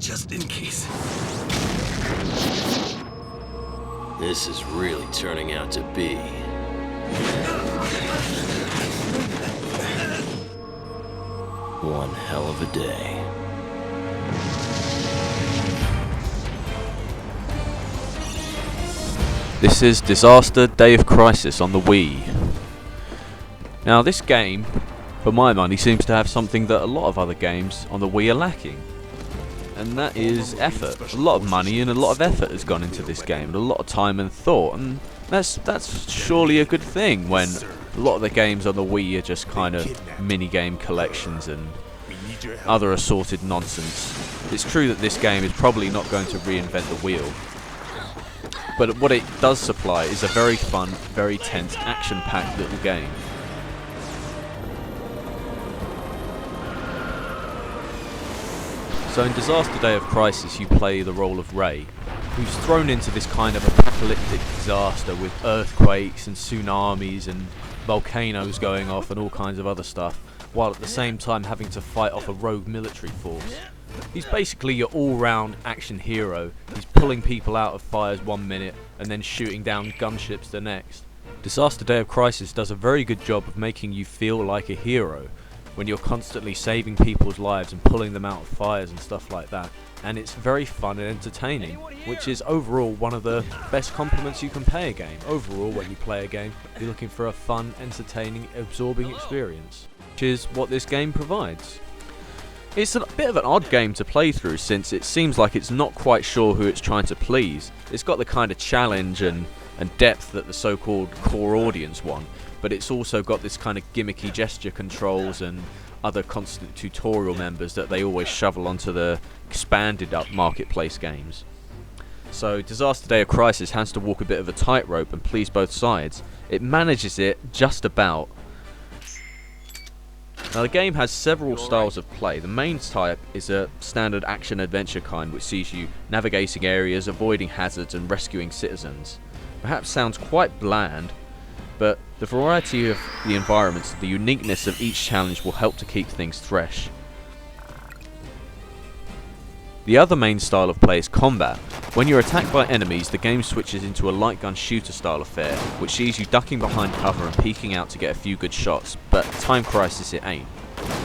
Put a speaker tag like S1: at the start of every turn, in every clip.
S1: just in case.
S2: This is really turning out to be one hell of a day.
S3: This is Disaster Day of Crisis on the Wii. Now this game, for my money, seems to have something that a lot of other games on the Wii are lacking. And that is effort. A lot of money and a lot of effort has gone into this game, and a lot of time and thought, and that's surely a good thing when a lot of the games on the Wii are just kind of mini-game collections and other assorted nonsense. It's true that this game is probably not going to reinvent the wheel, but what it does supply is a very fun, very tense, action-packed little game. So in Disaster Day of Crisis you play the role of Ray, who's thrown into this kind of apocalyptic disaster with earthquakes and tsunamis and volcanoes going off and all kinds of other stuff, while at the same time having to fight off a rogue military force. He's basically your all-round action hero. He's pulling people out of fires one minute and then shooting down gunships the next. Disaster Day of Crisis does a very good job of making you feel like a hero when you're constantly saving people's lives and pulling them out of fires and stuff like that. And it's very fun and entertaining, which is overall one of the best compliments you can pay a game. Overall, when you play a game, you're looking for a fun, entertaining, absorbing experience, which is what this game provides. It's a bit of an odd game to play through, since it seems like it's not quite sure who it's trying to please. It's got the kind of challenge and depth that the so-called core audience want, but it's also got this kind of gimmicky gesture controls and other constant tutorial members that they always shovel onto the expanded up marketplace games. So Disaster Day of Crisis has to walk a bit of a tightrope and please both sides. It manages it just about. Now the game has several styles of play. The main type is a standard action-adventure kind, which sees you navigating areas, avoiding hazards and rescuing citizens. Perhaps sounds quite bland, but the variety of the environments, the uniqueness of each challenge will help to keep things fresh. The other main style of play is combat. When you're attacked by enemies, the game switches into a light gun shooter style affair, which sees you ducking behind cover and peeking out to get a few good shots, but Time Crisis it ain't.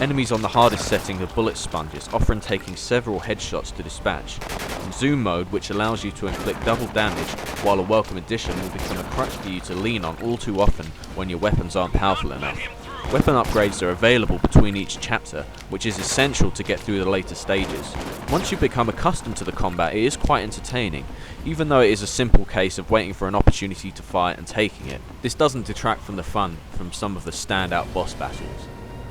S3: Enemies on the hardest setting are bullet sponges, often taking several headshots to dispatch. And Zoom mode, which allows you to inflict double damage, while a welcome addition, will become a crutch for you to lean on all too often when your weapons aren't powerful enough. Weapon upgrades are available between each chapter, which is essential to get through the later stages. Once you become accustomed to the combat, it is quite entertaining, even though it is a simple case of waiting for an opportunity to fight and taking it. This doesn't detract from the fun from some of the standout boss battles.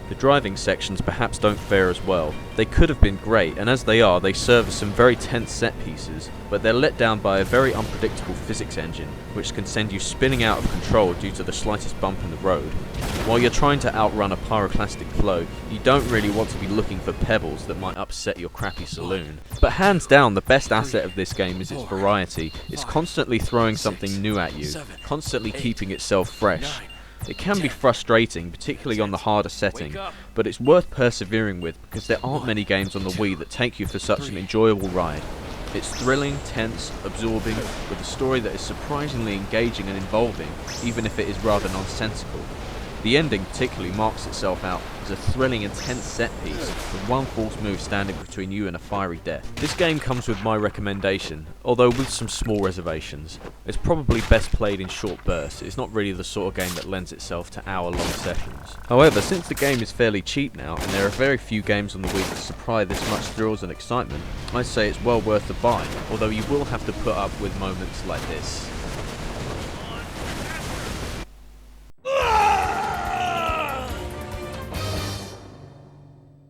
S3: The driving sections perhaps don't fare as well. They could have been great, and as they are, they serve as some very tense set pieces, but they're let down by a very unpredictable physics engine, which can send you spinning out of control due to the slightest bump in the road. While you're trying to outrun a pyroclastic flow, you don't really want to be looking for pebbles that might upset your crappy saloon. But hands down, the best asset of this game is its variety. It's constantly throwing something new at you, constantly keeping itself fresh. It can be frustrating, particularly on the harder setting, but it's worth persevering with because there aren't many games on the Wii that take you for such an enjoyable ride. It's thrilling, tense, absorbing, with a story that is surprisingly engaging and involving, even if it is rather nonsensical. The ending particularly marks itself out as a thrilling and tense set piece, with one false move standing between you and a fiery death. This game comes with my recommendation, although with some small reservations. It's probably best played in short bursts. It's not really the sort of game that lends itself to hour-long sessions. However, since the game is fairly cheap now, and there are very few games on the Wii that supply this much thrills and excitement, I'd say it's well worth the buy, although you will have to put up with moments like this.